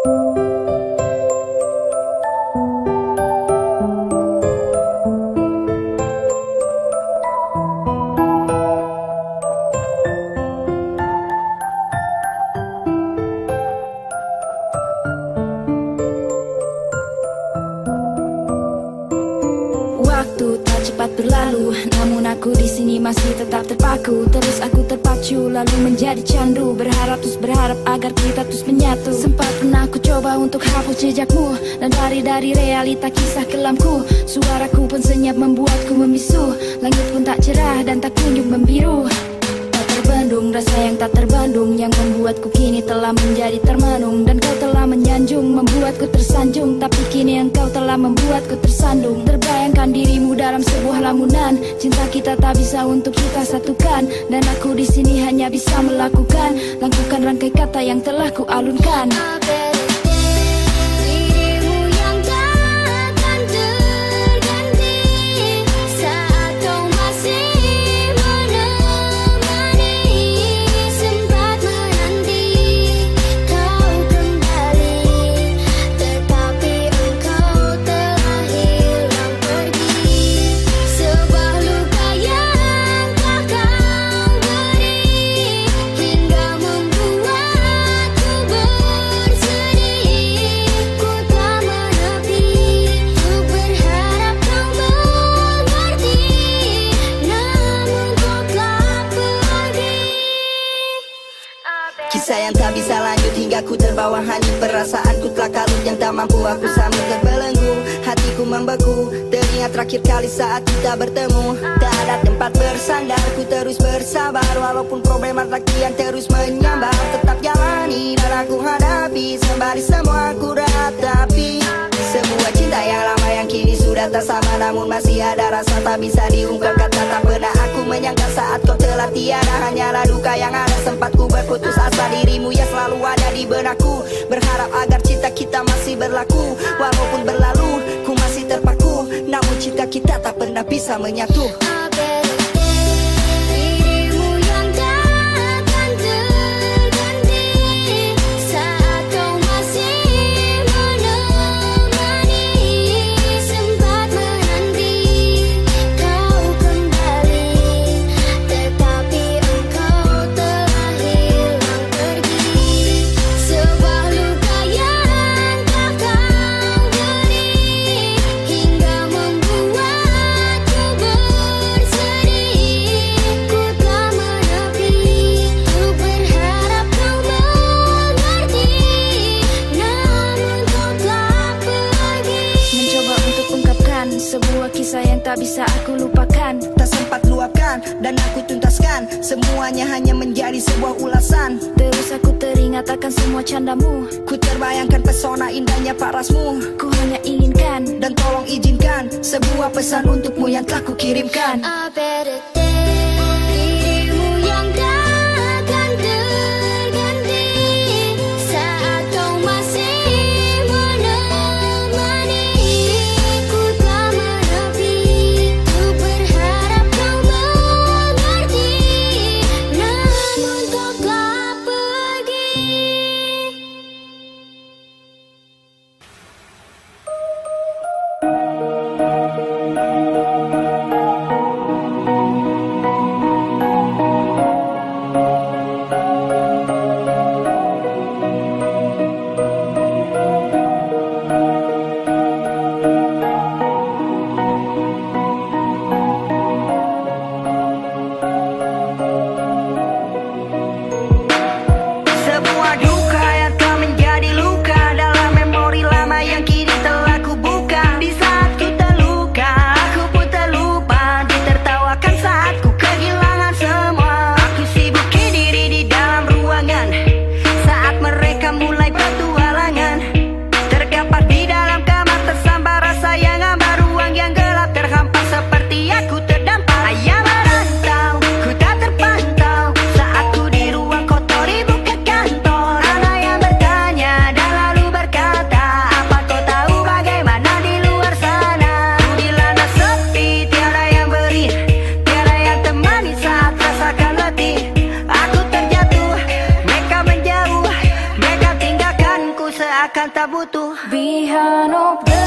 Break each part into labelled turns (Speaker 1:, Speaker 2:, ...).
Speaker 1: Waktu tak cepat berlalu, namun aku di sini masih tetap terpaku. Terus aku terpacu, lalu menjadi candu. Berharap terus berharap agar kita terus menyatu. Sempat pernah aku coba untuk hapus jejakmu, dan lari dari realita kisah kelamku. Suaraku pun senyap membuatku membisu. Langit pun tak cerah dan tak kunjung membiru. Tak terbendung, rasa yang tak terbendung, yang membuatku kini telah menjadi termenung. Dan kau telah menyanjung, membuatku tersanjung. Tapi kini engkau telah membuatku tersandung. Terbayangkan dirimu dalam sebuah lamunan. Cinta kita tak bisa untuk kita satukan. Dan aku di sini hanya bisa melakukan rangkai kata yang telah ku alunkan.
Speaker 2: Kisah yang tak bisa lanjut hingga ku terbawa hanyut. Perasaanku telah kalut yang tak mampu aku sambut. Terbelenggu, hatiku membeku. Teringat terakhir kali saat kita bertemu. Tak ada tempat bersandar, ku terus bersabar. Walaupun problematik yang terus menyambar, tetap jalani dan aku hadapi. Sembari semua aku ratapi. Sebuah cinta yang lama yang kini sudah tak sama, namun masih ada rasa tak bisa diungkap. Kata tak pernah aku menyangka saat kau telah tiada. Hanyalah duka yang ada, sempat ku berputus asa. Dirimu yang selalu ada di benakku. Berharap agar cinta kita masih berlaku. Walaupun berlalu, ku masih terpaku. Namun cinta kita tak pernah bisa menyatu.
Speaker 1: Sebuah kisah yang tak bisa aku lupakan.
Speaker 2: Tak sempat luapkan dan aku tuntaskan. Semuanya hanya menjadi sebuah ulasan.
Speaker 1: Terus aku teringat akan semua candamu.
Speaker 2: Ku terbayangkan pesona indahnya parasmu.
Speaker 1: Ku hanya inginkan
Speaker 2: dan tolong izinkan sebuah pesan untukmu yang telah ku kirimkan. akan tak butuh.
Speaker 1: Behind of the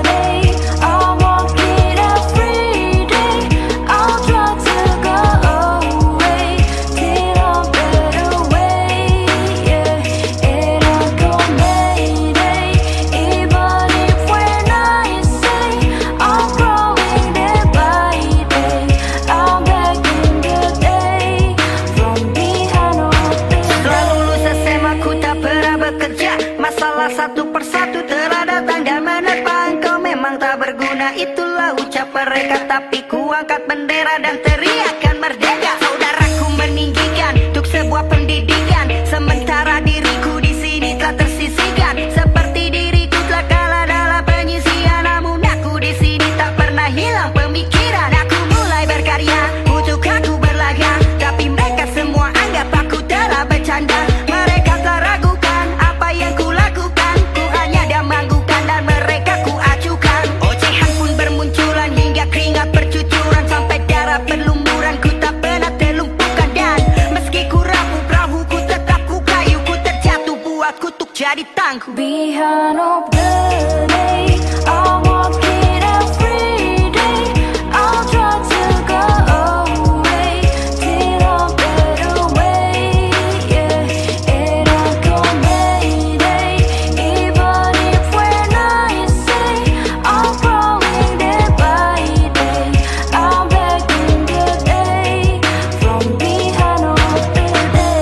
Speaker 1: day, I walk it every day. I'll try to go away till I'm better way. Yeah, and I go mayday. Even if when I say I'm growing day by day, I'm back in the day from behind of the day.
Speaker 2: Setelah lulus SMA ku tak pernah bekerja. Masalah satu persatu telah datang dan menerpa. Engkau memang tak berguna, itulah ucap mereka. Tapi ku angkat bendera dan teriakan merdeka. Saudaraku meninggikan untuk sebuah pendidikan, sementara diriku di sini telah tersisihkan. Seperti diriku telah kalah dalam penyisian, namun aku di sini tak pernah hilang pemikiran. Aku mulai berkarya, untuk aku berlaga, tapi mereka semua anggap aku telah bercanda. Mereka telah ragukan apa yang ku lakukan. Ku hanya damanggukan dan mereka ku acukan. Ocehan pun bermunculan hingga keringat bercucuran, sampai darah berlumuran. Ku tak pernah terlumpuhkan dan meski ku rapuh perahuku tetap ku kayu. Ku terjatuh buat kutuk jadi tangguh.
Speaker 1: Behind of the day, I walk it every day. I'll try to go away till I'm better way. Yeah, and I go mayday. Even if when I say I'm growing day by day, I'm back in the day from behind of the day.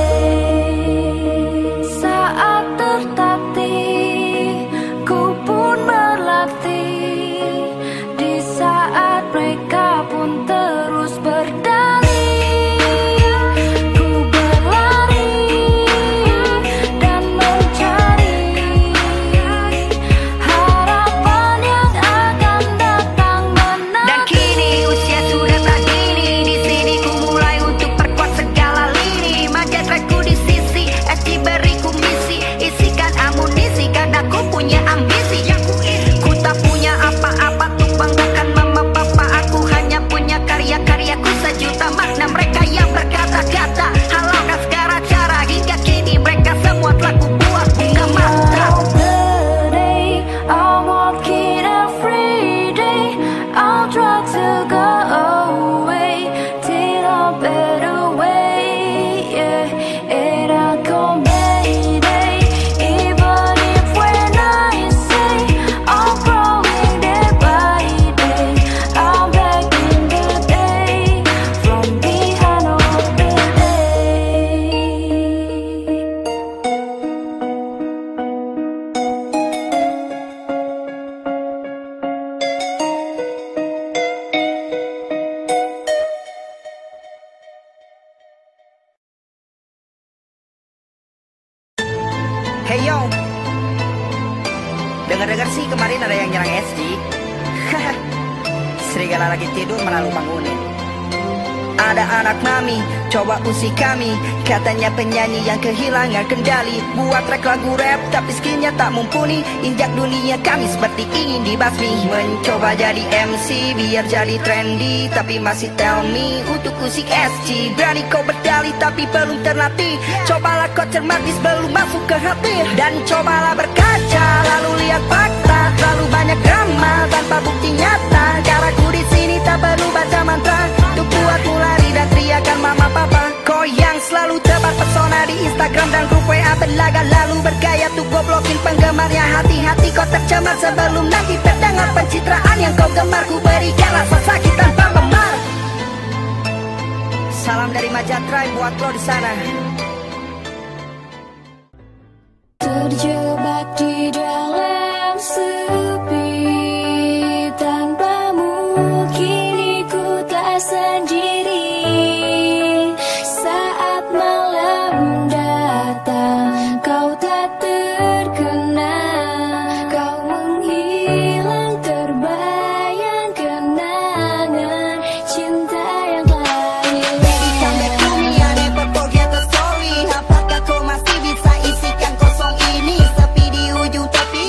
Speaker 1: Saat tertatih, ku pun berlatih. Di saat mereka pun terus berdalih, ku berlari dan mencari harapan yang akan datang menanti.
Speaker 2: Dan kini usia sudah tak dini, di sini ku mulai untuk perkuat segala lini. Majatreku di sisi, beriku misi, isikan amunisi karena ku punya ambisi. Ku tak punya apa-apa untuk banggakan mama papa. Aku hanya punya karya-karyaku sejuta makna. Mereka yang berkata-kata halalkan segala cara, hingga kini mereka semua telah ku buat buka mata.
Speaker 1: I'll walk it every day. I'll try to go away till I'm better way. Yeah, and I go mayday. Even if when I say I'm growing day by day, I'm back in the day from behind of the day.
Speaker 2: Hey yo, dengar-dengar sih kemarin ada yang nyerang SG. Serigala lagi tidur malah lu bangunin. Ada anak mami, coba usik kami. Katanya penyanyi yang kehilangan kendali. Buat track lagu rap tapi skillnya tak mumpuni. Injak dunia kami seperti ingin dibasmi. Mencoba jadi MC biar jadi trendy, tapi masih tell me untuk usik SG. Berani kau berdalih tapi belum terlatih. Cobalah kau cermati sebelum masuk ke hati. Dan cobalah berkaca lalu lihat fakta. Terlalu banyak drama tanpa bukti nyata. Caraku di sini tak perlu baca mantra untuk buatmu lari dan teriakan mama papa. Kau yang selalu tebar pesona di Instagram dan grup WA berlaga, lalu bergaya tuh goblokin penggemarnya. Hati-hati kau tercemar sebelum nanti terdengar pencitraan yang kau gemar. Ku berikan rasa sakit tanpa memar. Salam dari Majatrai buat lo di sana.
Speaker 1: Terjebak di dalam sepi, tanpamu kini ku tak sendiri. Saat malam datang, kau tak terkena. Kau menghilang terbayang kenangan cinta yang telah hilang.
Speaker 2: Baby come back to me, I never forget the story. Apakah kau masih bisa isikan kosong ini? Sepi di ujung tapi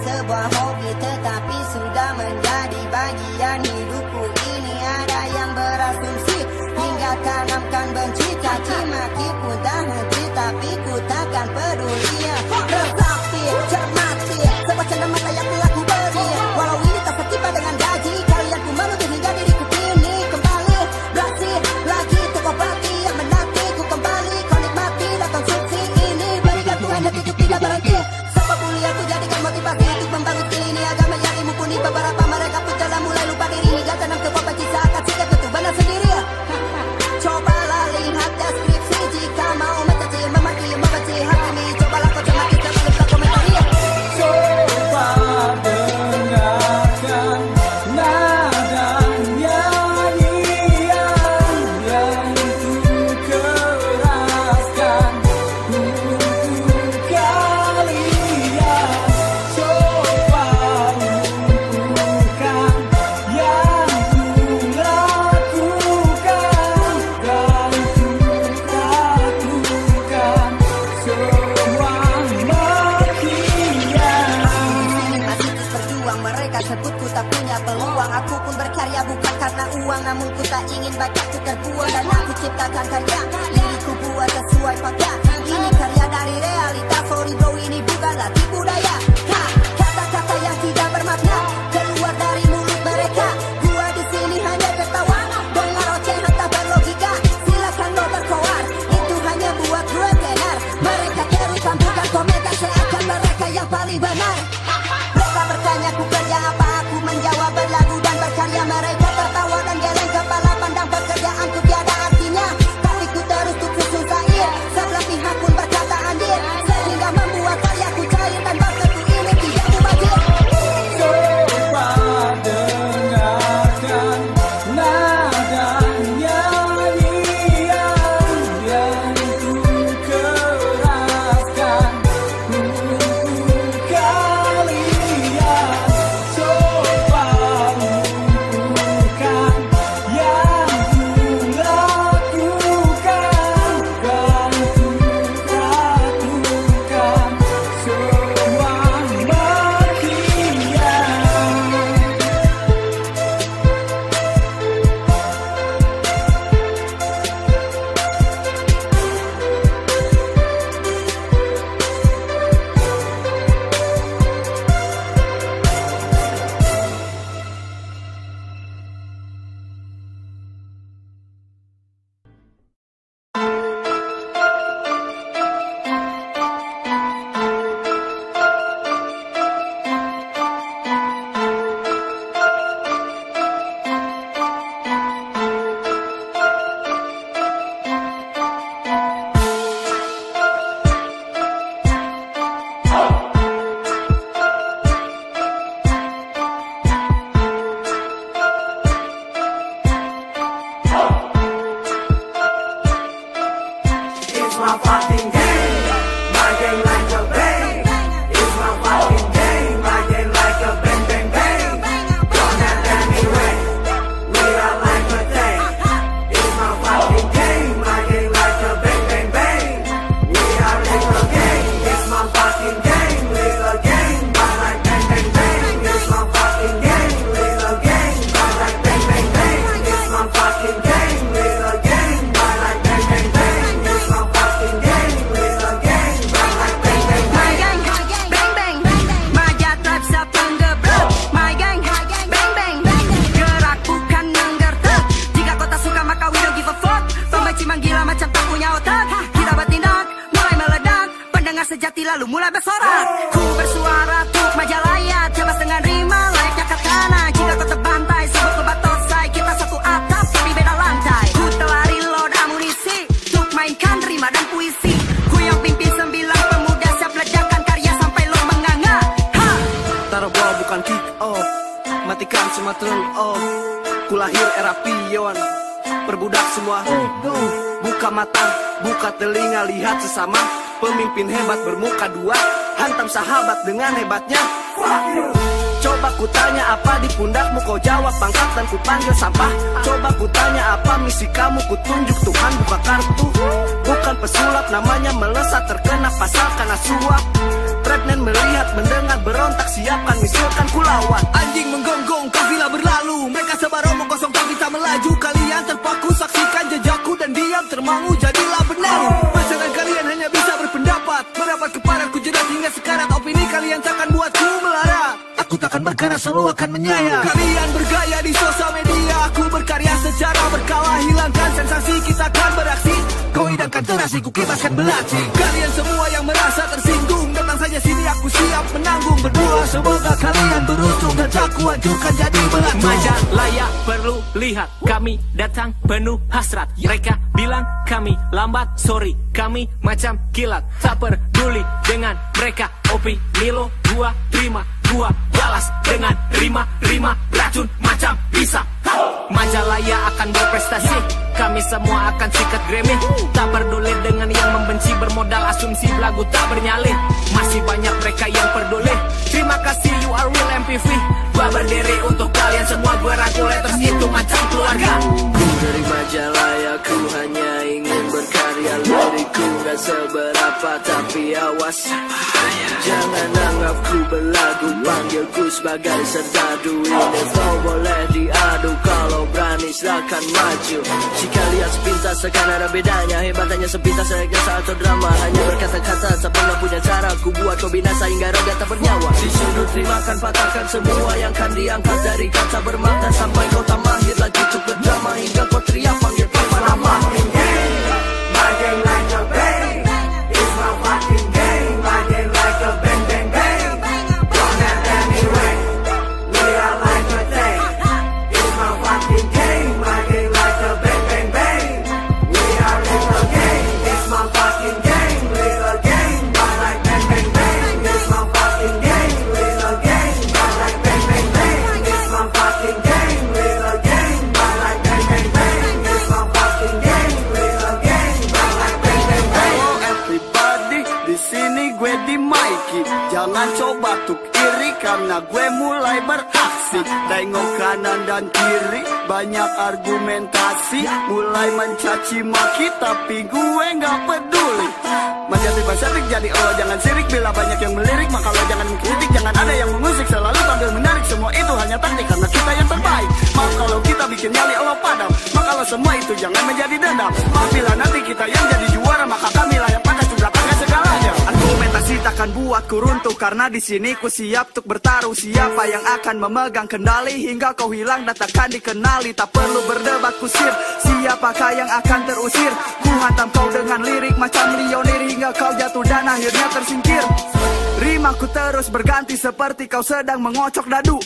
Speaker 2: sebuah hobi, tetapi sudah menjadi bagian hidupku. Ini ada yang berasumsi hingga tanamkan benci, caci maki pun tak henti, tapi ku takkan peduli. Resapi, cermati, sebuah canda mata yang telah ku beri. Walau ini tak setimpal dengan gaji, kalian ku menuntut hingga diriku kini kembali beraksi lagi untuk obati yang menanti ku kembali. Kau nikmati dan konsumsi ini, berikan Tuhan hati untuk tidak berhenti. Sebab mulia ku jadikan motivasi untuk membangun skill ini agar menjadi mumpuni. Beberapa mereka pun telah mulai lupa diri hingga tanam sebuah benci seakan sikap itu benar sendiri. Cobalah lihat deskripsi jika mau mencaci, memaki, membenci, hakimi. Cobalah kau cermati sebelum kau komentari.
Speaker 3: Coba dengarkan nada nyanyian yang ku keraskan untuk kalian. Coba lupakan yang ku lakukan dan ku lakukan semua makian.
Speaker 2: Masih terus berjuang, mereka sebutku tak punya peluang. Aku pun berkarya bukan karena uang, namun ku tak ingin bakatku terbuang. Dan aku ciptakan karya, diriku buat sesuai fakta. Ini karya dari realita, sorry bro ini bukanlah tipu daya. Kata-kata yang tidak bermakna keluar dari mulut mereka. Gua di sini hanya tertawa, dengar ocehan tak berlogika. Silakan lo berkoar, itu hanya buat gue tenar. Mereka terus sambungkan komentar seakan mereka yang paling benar. Mereka bertanya ku kerja apa, aku menjawab berlagu dan berkarya. Mereka tertawa dan geleng kepala pandang pekerjaanku tiada artinya. Tapi ku terus untuk susah-susah, sebelah pihak pun berkata andir, sehingga membuat karyaku cair dan baktku ini tidak mubazir.
Speaker 3: Coba dengarkan nada nyanyian yang ku keraskan untuk kalian. Coba lupakan yang ku lakukan dan ku lakukan semua makian.
Speaker 4: It's my fucking game, my game like a bang. It's my fucking game, my game like a bang bang bang. Don't have any way, we are like a thing. It's my fucking game, my game like a bang bang bang. We are like a gang, it's my fucking game, little gang, but like bang bang bang. It's my fucking game, little gang, but like bang bang bang. It's my fucking game, little gang, but like bang bang bang. It's my fucking game, little gang, but like bang bang bang.
Speaker 2: Bang bang, Maja tribes up on the block. My gang, bang bang, gerak bukan menggertak. Jika kau tak suka maka we don't give a fuck. Pembenci menggila macam tak punya otak. Kita bertindak, mulai meledak. Pendengar sejati lalu mulai bersorak. Ku bersuara untuk Majalaya, bebas dengan rima layaknya katana. Jika kau terbantai, sebut lebat tosai. Kita satu atap tapi beda lantai. Ku telah reload amunisi untuk mainkan rima dan puisi. Ku yang pimpin 9 pemuda siap ledakan karya sampai lo menganga. Ha!
Speaker 4: Taruh ball bukan kick off, matikan semua turn off. Ku lahir era pion, perbudak semua. Buka mata, buka telinga, lihat sesama. Pemimpin hebat bermuka dua, hantam sahabat dengan hebatnya. Coba ku tanya apa di pundakmu, kau jawab pangkat dan ku panggil sampah. Coba ku tanya apa misi kamu, ku tunjuk Tuhan buka kartu. Bukan pesulap namanya melesat terkena pasal karena suap.
Speaker 5: Rapman melihat, mendengar, berontak, siapkan misalkan ku lawan. Anjing menggonggong, kafilah berlalu, mereka sebar omong kosong tak bisa melaju. Kalian terpaku, saksikan jejakku dan diam termangu, jadilah benar. Pasangan kalian hanya bisa berpendapat, merapat kepadaku jelas hingga sekarat. Opini kalian takkan buatku melara, aku takkan berkara, selalu akan menyayang. Kalian bergaya di sosial media, aku berkarya secara berkala. Hilangkan sensasi, kita akan beraksi. Kau hidangkan terasi, ku kibarkan belaci. Kalian semua yang merasa tersinggung, datang saja sini, aku siap menanggung. Berdua semoga kalian beruntung dan tak ku hancurkan jadi belatung.
Speaker 6: Majalaya perlu lihat, kami datang penuh hasrat. Mereka bilang kami lambat, sorry, kami macam kilat. Tak peduli dengan mereka, Opi, Milo, gua terima, gua balas dengan rima racun macam bisa. Majalaya akan berprestasi, kami semua akan sikat Grammy. Tak peduli dengan yang membenci, bermodal asumsi belagu tak bernyali. Masih banyak mereka yang peduli. Terima kasih, you are real MPV. Gua berdiri untuk kalian semua, gue rangkul letters itu macam keluarga.
Speaker 7: Dari Majalaya ku hanya ingin berkarya, lirikku gak seberapa tapi awas, jangan anggap ku belagu, panggilku sebagai serdadu. Ini flow boleh diadu, kalau berani silakan maju. Jika lihat sepintas akan ada bedanya, hebatnya sepintas rekayasa atau drama. Hanya berkata-kata tak pernah punya cara, ku buat kau binasa hingga roda tak bernyawa. Di sudut terimakan, patahkan semua yang kan diangkat dari kata bermata, sampai kau tak mahir lagi untuk berdrama, hingga kau teriak panggil apa nama.
Speaker 4: My game like a bang, it's my fucking game. My game like a bang bang bang. Don't have any way, we are like a tank. It's my fucking game. My game like a bang bang bang. We are little game. It's my fucking game, little game. I like bang bang bang. It's my fucking game, little game. I like bang bang bang. It's my fucking game, little game. I like bang bang bang. It's my fucking game, little game. I like bang bang bang.
Speaker 5: Hello everybody, di sini gue di Mikey. Jangan coba tuk iri karena gue mulai beraksi. Tengok kanan dan kiri, banyak argumentasi. Mulai mencaci maki tapi gue nggak peduli. Menjadi basarik jadi Allah jangan sirik. Bila banyak yang melirik maka lo jangan mengkritik. Jangan ada yang mengusik, selalu tampil menarik. Semua itu hanya taktik karena kita yang terbaik. Maaf kalau kita bikin nyali Allah padam, maka lo semua itu jangan menjadi dendam. Maaf bila nanti kita yang jadi juara, maka kamilah yang pakai belakangnya segalanya. Argumentasi takkan buatku runtuh karena di sini ku siap untuk bertaruh. Siapa yang akan memegang kendali hingga kau hilang dan takkan dikenali. Tak perlu berdebat kusir, siapakah yang akan terusir. Ku hantam kau dengan lirik macam Lionir hingga kau jatuh dan akhirnya tersingkir. Rimaku terus berganti seperti kau sedang mengocok dadu.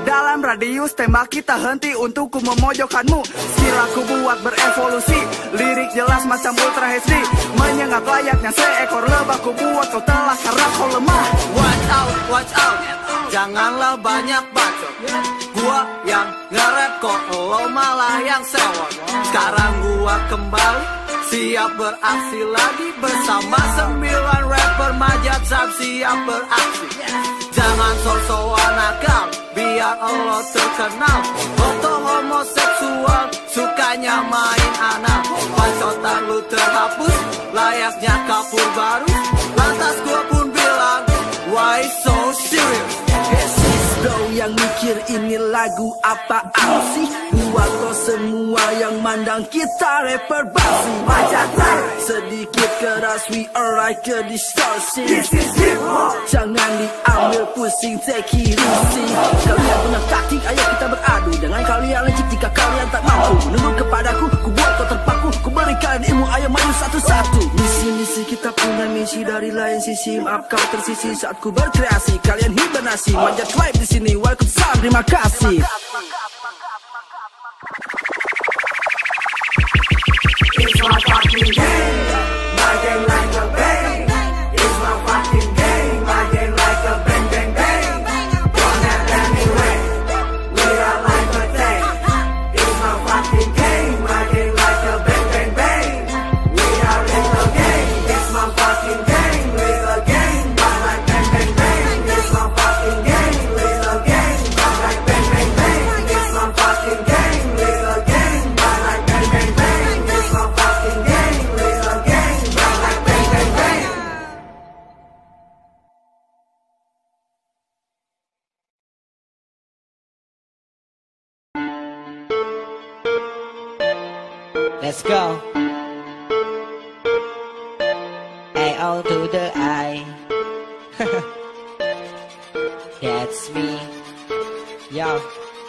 Speaker 5: Dalam radius tembak kita henti untukku memojokkanmu. Skill aku buat berevolusi, lirik jelas macam Ultra HD. Menyengat layaknya seekor lebah, ku buat kau telah karena kau lemah. Watch out, janganlah banyak bacot. Gua yang nge-rap kok lo malah yang sewot. Sekarang gua kembali, siap beraksi lagi bersama 9 rapper Majat Zab, siap beraksi. Jangan sok-sokan nakal, biar Allah terkenal. Foto homoseksual, sukanya main anal. Bacotan lu terhapus, layaknya kapur baru. Lantas gua pun bilang, why so serious?
Speaker 7: Bro yang mikir ini lagu apaan sih? Buat lo semua yang mandang kita rapper basi. Majalah sedikit keras, we are like a distortion. This is hip hop, jangan diambil pusing, take it easy. Kalian punya taktik, ayo kita beradu. Dengan kalian lecik jika kalian tak mampu. Menurut kepadaku, ku buat kau terpaku. Ku berikan ilmu, ayo maju satu-satu. Misi-misi kita punya misi dari lain sisi. Maaf kau tersisi saat ku berkreasi. Kalian hibernasi, manjat vibe di sini. Welcome Sam, terima kasih.
Speaker 4: It's my fucking game. My game like a bang. It's my fucking game. My game like a bang bang bang. Don't have any way, we are like a tank. It's my fucking game. My game like a bang bang bang. We are little game. It's my fucking game, little game. I like bang bang bang. It's my fucking game, little game. I like bang bang bang. It's my fucking game, little game. I like bang bang bang. It's my fucking game, little game. I like bang bang bang.
Speaker 8: Let's go. A-O to the I. That's me. Yo,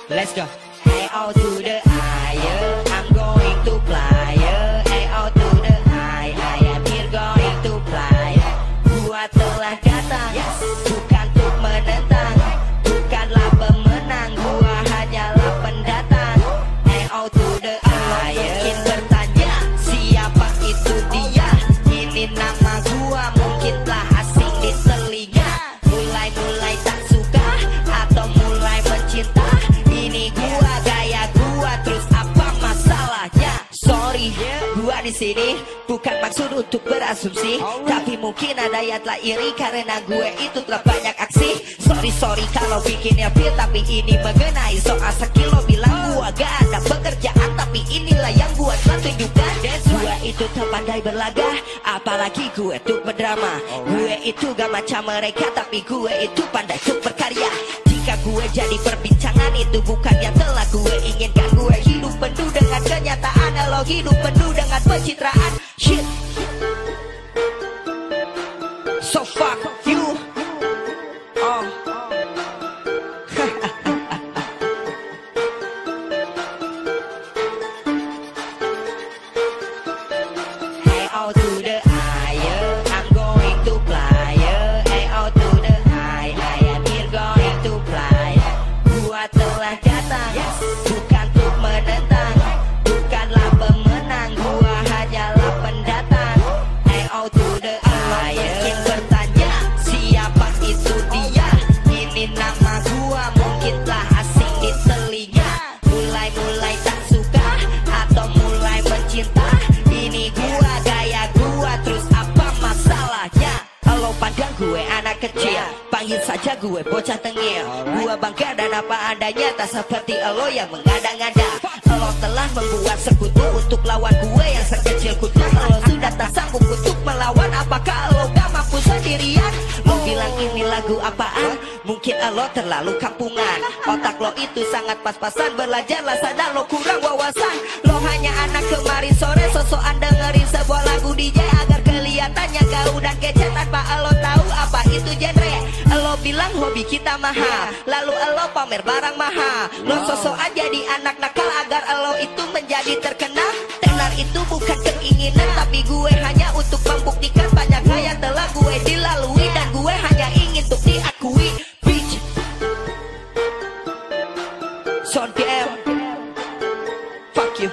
Speaker 8: let's go. A-O to the I, yeah. I'm going to fly, yeah. A-O to the I am here going to fly. Gua telah datang, bukan untuk menentang, bukanlah pemenang, gua hanyalah pendatang. A-O to the I, mungkin bertanya, siapa itu dia? Ini nama gua, mungkin telah asing di telinga. Mulai-mulai tak suka, atau mulai mencinta. Ini gua, gaya gua, terus apa masalahnya? Sorry, gua di sini bukan maksud untuk berasumsi, tapi mungkin ada yang telah iri karena gue itu telah banyak aksi. Sorry kalau bikinnya feel, tapi ini mengenai soal skill. Lo bilang gua gak ada pekerjaan, tapi inilah yang gua telah tunjukkan. Gue itu terpandai berlaga, apalagi gue tuh berdrama. Gue itu gak macam mereka, tapi gue itu pandai tuh berkarya. Jika gue jadi perbincangan, itu bukan yang telah gue inginkan. Gue hidup penuh dengan kenyataan, lo hidup penuh dengan pencitraan. Shit. So fuck you. Oh. Hey, oh to the I, yeah. I'm going to fly, yeah. Hey, oh to the I am here going to fly. Gua telah datang, bukan untuk menentang, bukanlah pemenang, gua hanyalah pendatang. Hey, oh to the I, mungkin bertanya, siapa itu dia? Ini nama gua, mungkin telah asing di telinga. Mulai-mulai tak suka, atau mulai mencinta. Ini gua, gaya gua, terus apa masalahnya? Lo pandang gue anak kecil, panggil saja gue bocah tengil. Gua bangga dan apa adanya, tak seperti lo yang mengada-ngada. Lo telah membuat sekutu untuk lawan gue yang sekecil kutu. Lo sudah tak sanggup untuk melawan, apakah lo gak mampu sendirian? Lo bilang ini lagu apaan? Mungkin lo terlalu kampungan. Otak lo itu sangat pas-pasan, belajarlah sadar lo kurang wawasan. Lo hanya anak kemarin sore, sosokan dengerin sebuah lagu DJ agar kelihatannya gaul dan kece tanpa lo tahu apa itu genre. Lo bilang hobi kita mahal, lalu lo pamer barang mahal. Lo sosokan jadi anak nakal agar lo itu menjadi terkenal. Tenar itu bukan keinginan, tapi gue hanya untuk membuktikan banyak hal yang telah gue dilalui, dan gue hanya ingin untuk diakui. Bitch, so damn, fuck you.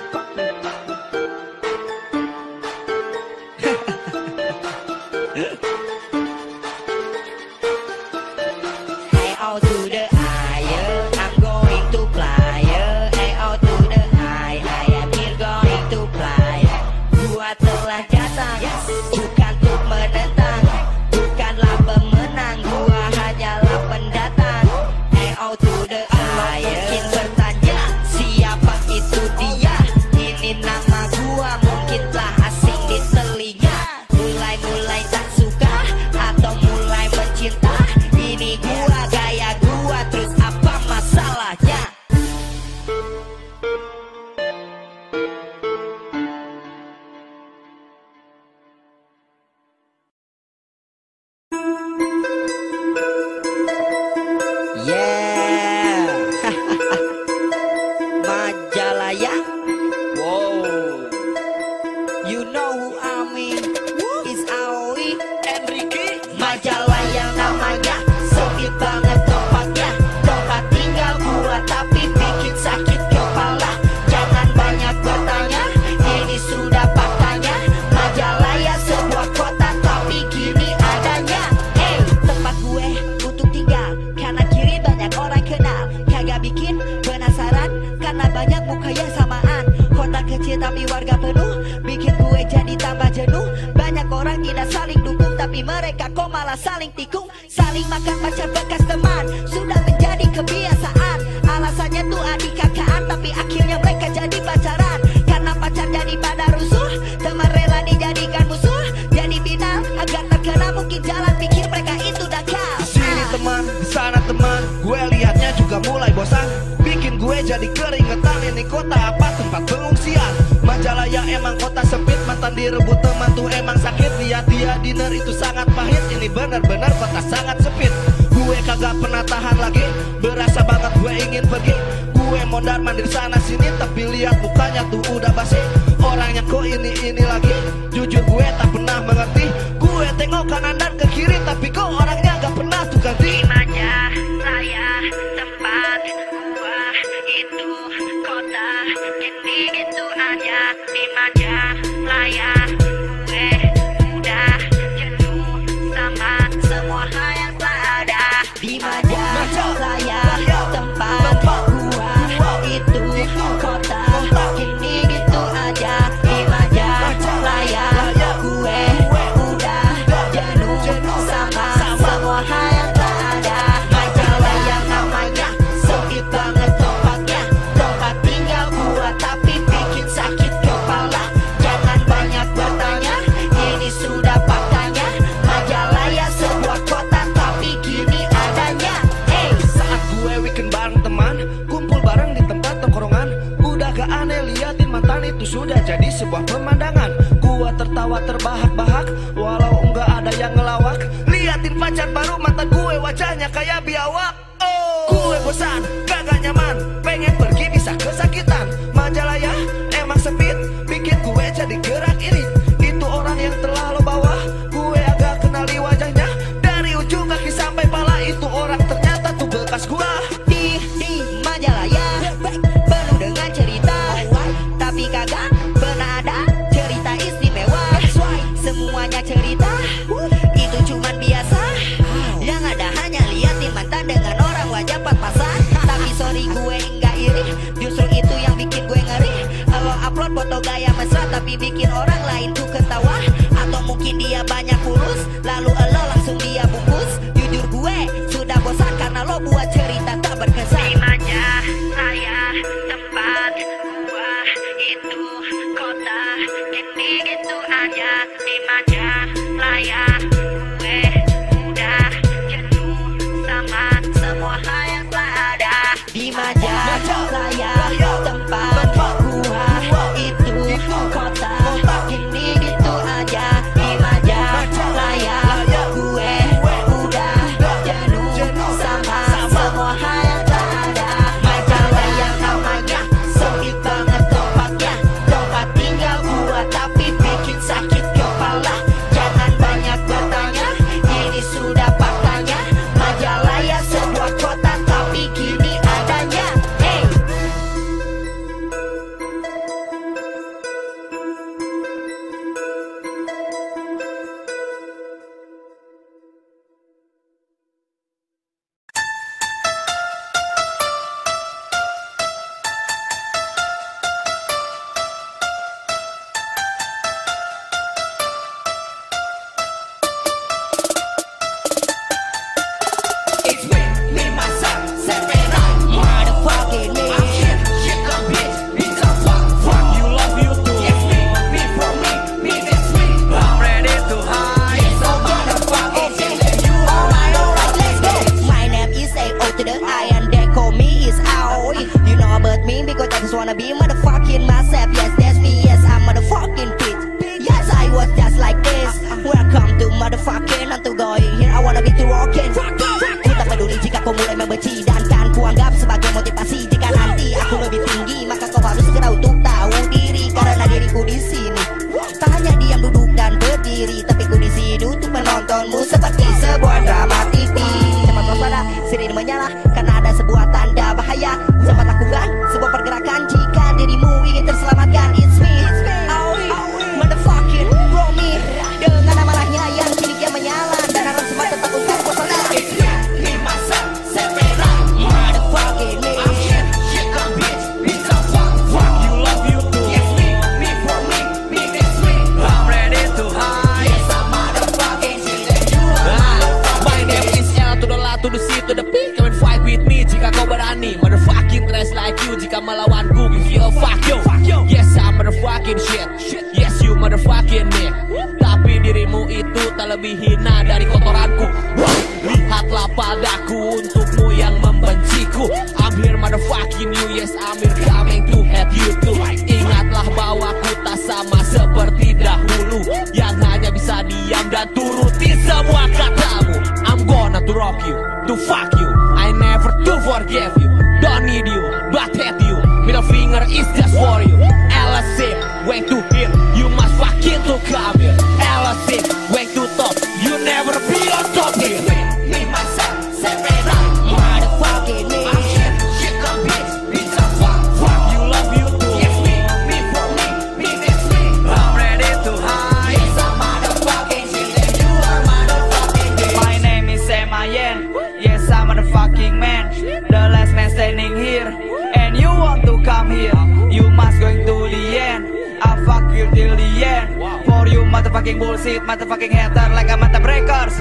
Speaker 8: Hey, oh to the I, yeah. I'm going to fly, yeah. Hey, oh to the I am here going to fly. Gua telah datang, bukan untuk menentang, bukanlah pemenang, gua hanyalah pendatang. Hey, oh to the I, mungkin bertanya, siapa itu dia? Ini nama gua, mungkin telah asing di telinga. Mulai-mulai tak suka, atau mulai mencinta. Ini gua, gaya gua, terus apa masalahnya? Yeah. Majalaya. Wow. You know who I mean? It's Aoi Enrique. Majalaya namanya, sempit banget tempatnya. Tempat tinggal gua tapi bikin sakit kepala. Jangan banyak bertanya, ini sudah faktanya. Majalaya sebuah kota tapi gini adanya. Tempat gue untuk tinggal, kanan kiri banyak orang kenal. Kagak bikin penasaran, karena banyak muka yang samaan. Kota kecil tapi warga penuh, bikin gue jadi tambah jenuh. Banyak orang tidak saling dukung, tapi mereka kok malah saling tikung. Saling makan pacar bekas teman, sudah menjadi kebiasaan. Alasannya tuh adik kakaan, tapi akhirnya mereka jadi pacaran. Karena pacar jadi pada rusuh, teman rela dijadikan musuh. Jadi final agar terkenal, mungkin jalan pikir mereka itu nakal.
Speaker 7: Sini teman, di sana teman, gue lihatnya juga mulai bosan. Bikin gue jadi keringetan, ini kota apa tempat pengungsian? Majalaya emang kota sempit, mantan direbut teman tuh emang sakit. Lihat dia dinner itu sangat pahit, ini benar-benar kota sangat sempit. Gue kagak pernah tahan lagi, berasa banget gue ingin pergi. Gue mondar mandir sana sini, tapi lihat mukanya tuh udah basi. Orangnya kok ini lagi, jujur gue tak pernah mengerti. Gue tengok kanan dan ke kiri, tapi kok orangnya gak pernah tuh ganti.
Speaker 8: Majalaya tempat gua itu kota ini gitu aja. Di Majalaya gue udah jenuh sama semua hal yang tak ada. Di Majalaya tempat gua itu kota ini gitu aja. Di Majalaya gue udah jenuh sama semua hal yang tak ada. Majalaya namanya sempit banget tempatnya, tempat tinggal gua tapi bikin sakit kepala. Jangan banyak bertanya, ini sudah faktanya. Majalaya sebuah kota tapi kini adanya. Hey,
Speaker 7: Saat gue weekend bareng teman, kumpul bareng di tempat tongkrongan. Udah gak aneh liatin mantan itu sudah jadi sebuah pemandangan. Gua tertawa terbahak-bahak, walau enggak ada yang ngelawak. Liatin pacar baru mantan gue wajahnya kayak biawak. Oh, gue bosan, kagak nyaman, pengen pergi bisa kesakitan. Majalaya emang sempit, bikin gue jadi gerak irit. Itu orang yang telah lo bawa, gue agak kenali wajahnya. Dari ujung kaki sampai pala, itu orang ternyata tuh bekas gua.
Speaker 8: di Majalaya penuh dengan cerita, tapi kagak pernah ada cerita istimewa. Semuanya cerita itu cuman biasa, yang ada hanya liatin mantan dengan orang wajah pas-pasan. Tapi sorry gue enggak iri, justru itu yang bikin gue ngeri. Kalau upload foto gaya mesra tapi bikin orang lain tuh ketawa. Atau mungkin dia banyak kurus, lalu elo langsung dia bungkus. Jujur gue sudah bosan karena lo buat cerita tak berkesan. Di Majalaya tempat gua itu kota ini gitu aja. Di Majalaya gue udah jenuh sama semua hal yang tak ada. Di Majalaya tempat gua itu kota ini gitu aja. Di Majalaya gue udah jenuh sama semua hal yang tak ada. Majalaya namanya sempit banget tempatnya, tempat tinggal gua tapi bikin sakit kepala. Jangan banyak bertanya, ini sudah faktanya. Majalaya sebuah kota tapi kini adanya. Hey. It's me, myself, Serena, motherfucking me. I'm shit, a bitch, it's a fuck.
Speaker 6: You love you too.
Speaker 8: It's me for me, that's me.
Speaker 6: I'm ready to hide.
Speaker 8: It's a motherfucking shit. Alright, let's go. My name is A.O. to the I and they call me is Aoi. You know about me because I just wanna be motherfucking myself. Yes, that's me, yes, I'm motherfucking bitch. Yes, I was just like this. Welcome to motherfucking I'm to going here, I wanna be to rockin'. Ku tak peduli jika kau mulai membenci dan kan ku anggap sebagai motivasi. Jika nanti aku lebih tinggi, maka kau harus segera untuk tahu diri. Karena diriku di sini tak hanya diam duduk dan berdiri, tapi ku di sini untuk menontonmu seperti sebuah drama TV. Cepat waspada, sirine menyala karena ada sebuah tanda bahaya. Cepat lakukan sebuah pergerakan jika dirimu ingin terselamatkan. It's me, Aoi, motherfucking bro me. Dengan amarahnya yang kini kian menyala dan harap semua tetap untuk waspada. It's me, myself, Serena, motherfucking me. I'm shit, a bitch, it's a fuck.
Speaker 6: You love you too.
Speaker 8: It's me for me, that's me.
Speaker 6: I'm ready to hide.
Speaker 8: It's a motherfucking shit. You are
Speaker 6: My name is L to the La to the C to the P. Come and fight with me jika kau berani. Motherfucking trash like you jika melawanku. Give you a fuck you. Yes, I'm motherfucking shit. Yes, you motherfucking me. Tapi dirimu itu tak lebih hina dari kotoranku. Lihatlah padaku untukmu yang membenciku. I'm here motherfucking you. Yes, I'm here coming to hate you too. Ingatlah bahwa ku semua katamu. I'm gonna to rock you, to fuck you, I never to forgive you. Don't need you, but hate you. Middle finger is just for you. LSC, way to hear, you must fucking to come here. LSC, way to top, you never be on top here. Me, myself, separate, motherfucking me. I'm shit come bitch, bitch a fuck, you love you too. Yes, me for me that's me. I'm ready to hide. Yes, I'm motherfucking shit, and you are motherfucking bitch.
Speaker 9: My name is Semayen. Yes, I'm the fucking man, the last man standing here. And you want to come here, you must going to the end. I fuck you till the end. For you motherfucking bullshit, motherfucking hater like a mata breakers.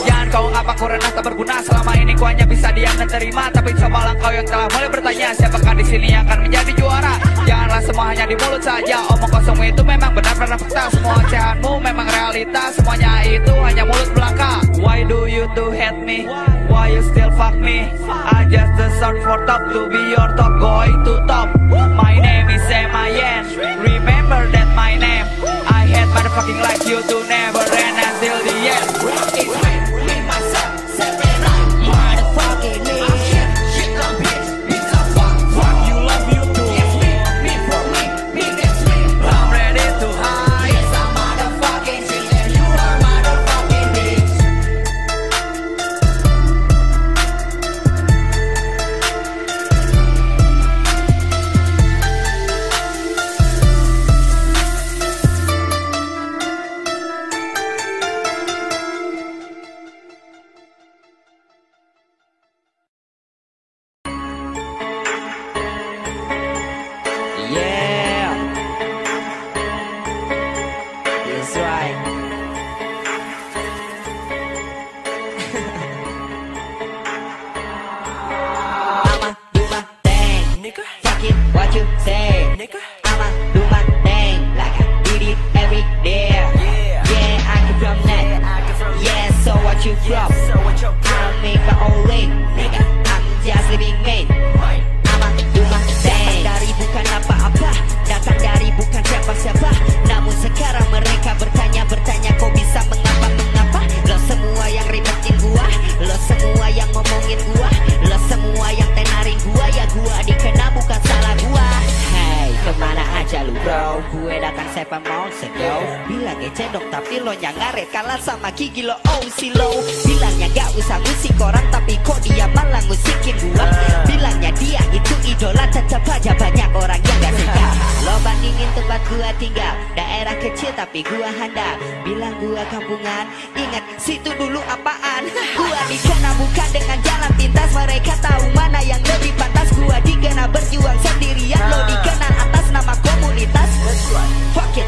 Speaker 9: Jangan kau ngapa kau renah tak berguna. Selama ini kau hanya bisa diam dan terima. Tapi cobalah kau yang telah mulai bertanya, siapakah di sini yang akan menjadi juara? Janganlah semua hanya di mulut saja. Omong kosong itu memang benar-benar fakta. Semua ocehanmu memang realitas. Semuanya itu hanya mulut belaka. Why do you to hate me? Why you still fuck me? I just search for top to be your top, going to top. My name is Semayen. Remember that my name. I hate motherfucking like you to never end until the end. It's me, myself, separate, motherfucking me. I'm shit come bitch, bitch a fuck, you love you too. Yes, me for me that's me. I'm ready to hide. Yes, I'm motherfucking shit and you are motherfucking bitch. Yeah, that's right. I'ma do my thing, nigga. Fuck it, what you say, nigga. I'ma do my thing like I did it every day. Yeah, I come from that. Yeah, so what you from? I'll make my own way, nigga. I'm just living made. I'ma do my thing. Dari bukan apa-apa, datang dari bukan siapa-siapa. Namun sekarang mereka bertanya kau bisa mengapa? Lo semua yang ribetin gua, lo semua yang ngomongin gua, lo semua yang tenarin gua, ya gua dikena bukan salah gua. Hey, kemana aja lu bro? Gue datang 7 months ago. Bilangnya cendok tapi lo ngaret kalah sama gigi lo. Oh si lo bilangnya gak usah ngusik orang, tapi kok dia malah ngusikin gua. Bilangnya dia itu idola, tetap aja banyak orang yang gak suka. Lo bandingin tempat gua tinggal, daerah kecil tapi gua handal. Bilang gua kampungan, ingat situ dulu apaan. Gua dikena bukan dengan jalan pintas, mereka tahu mana yang lebih pantas. Gua dikena berjuang sendirian, lo dikena atas nama komunitas. Fuck it.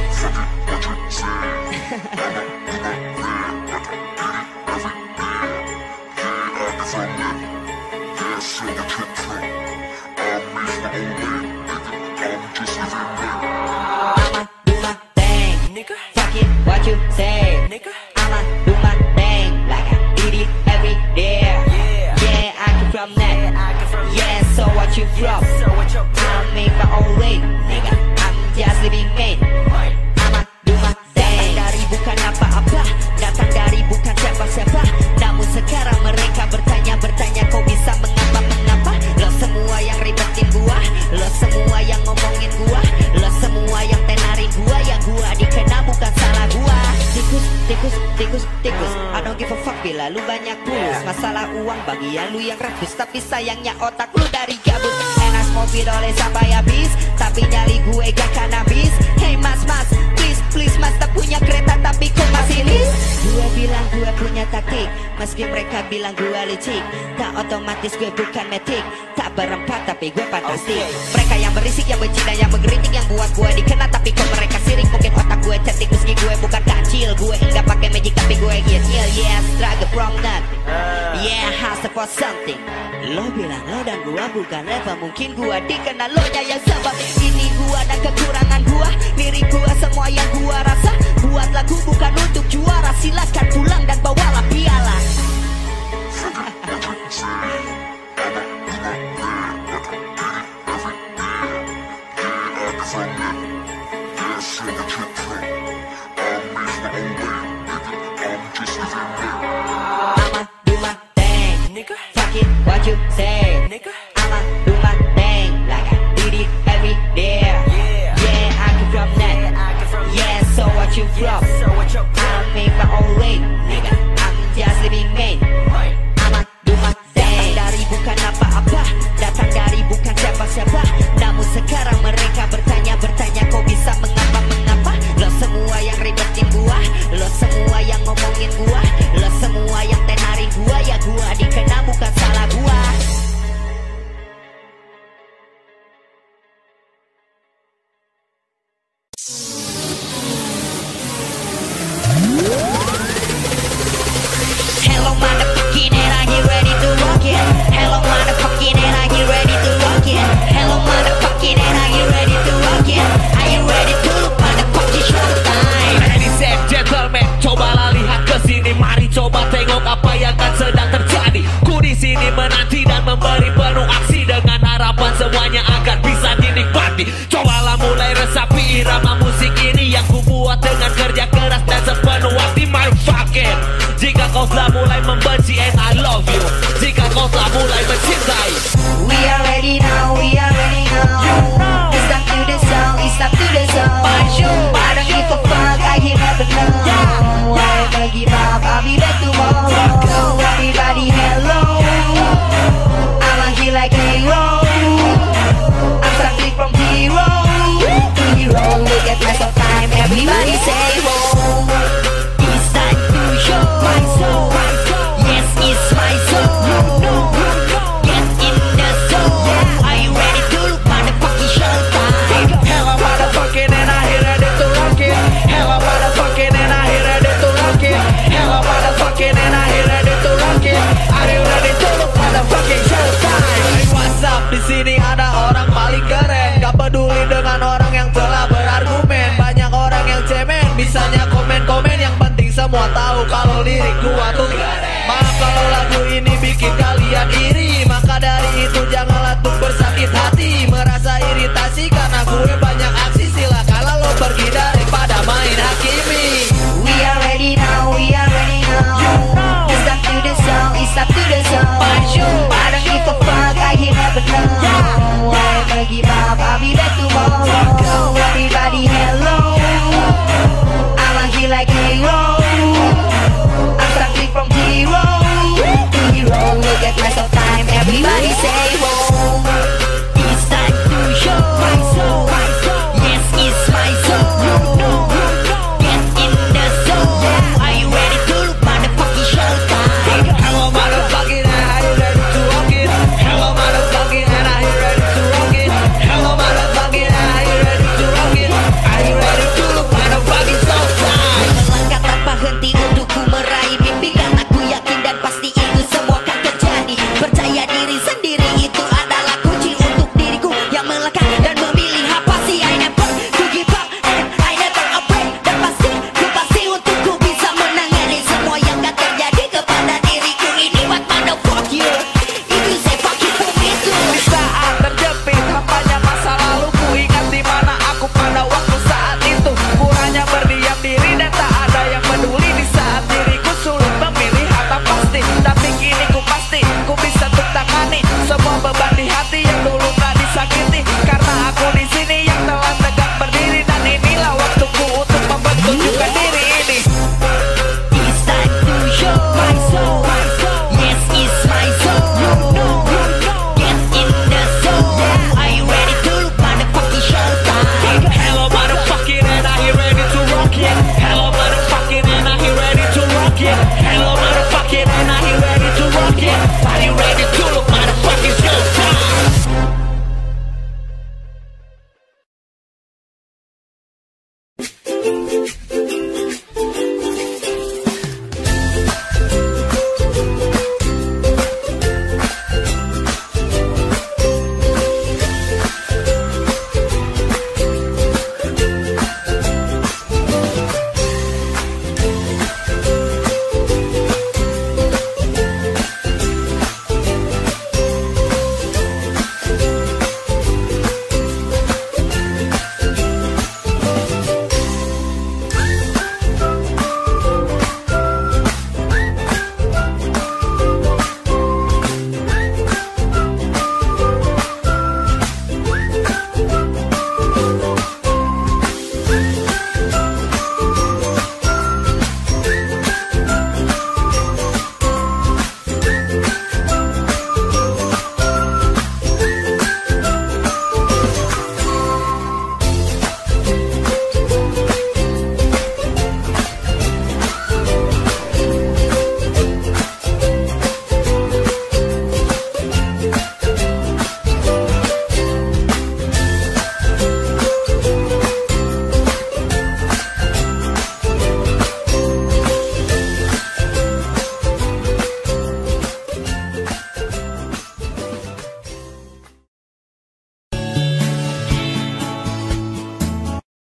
Speaker 9: I'ma do my thing, nigga. Fuck it, what you say, nigga. I'ma do my thing like I did it every day. Yeah, I come from that. Yeah, so what you from? I'll make my own way, nigga. I'm just living made. I'ma do my thing. Dari bukan apa-apa, datang dari bukan siapa-siapa. Namun sekarang mereka bertanya kau bisa mengapa? Lo semua yang ribetin gua, lo semua yang ngomongin gua, lo semua yang tenarin gua, ya gua dikena bukan salah gua. Tikus, I don't give a fuck bila lu banyak pulus. Masalah uang bagian lu yang rakus, tapi sayangnya otak lu dari gabut. Enak mobil oleh sampai habis, tapi nyali gue gak kan habis. Hey mas, please mas, tak punya kereta tapi kok masih lis. Gue bilang gue punya taktik, meski mereka bilang gue licik. Tak otomatis gue bukan metik, tak berempat tapi gue fantastik. Mereka yang berisik, yang benci dan yang mengkritik, yang buat gue dikena tapi kok mereka sirik. Mungkin otak gue cantik meski gue bukan kacil. Gue enggak pakai magic tapi gue gil. Yeah, struggle from nothing. Yeah, hustle for something. Lo bilang lo dan gue bukan level, mungkin gue dikena lo nya yang sebab. Ini gue dan kekurangan gue, lirik gue semua yang gue rasa. Buat lagu bukan untuk juara, silakan pulang dan bawalah piala.
Speaker 10: I'm just living
Speaker 9: what you say, nigga. I'ma do my thing like I did it every day. Yeah, I come from that. Yeah, so what you from? I make my own way, nigga. I'm just living made. I'ma do my thing. Datang dari bukan apa-apa, datang dari bukan siapa-siapa. Namun sekarang mereka bertanya kok bisa mengapa? Lo semua yang ribetin gua, lo semua yang ngomongin gua, lo semua yang tenarin gua, ya gua dikena bukan salah gua. Hello motherfucking and are you ready to rock it? Hello motherfucking and are you ready to rock it? Hello motherfucking and are you ready to rock it? Are you ready to motherfucking showtime?
Speaker 6: Ladies and gentlemen, cobalah lihat ke sini, mari coba tengok apa yang kan sedang terjadi. Ku di sini menanti dan memberi penuh aksi dengan harapan semuanya agar bisa dinikmati. Cobalah mulai resapi irama musik ini yang ku buat dengan kerja keras dan sepenuh hati, motherfucking. Jika kau telah mulai membenci and I love you, jika kau telah mulai mencintai,
Speaker 9: We are ready now.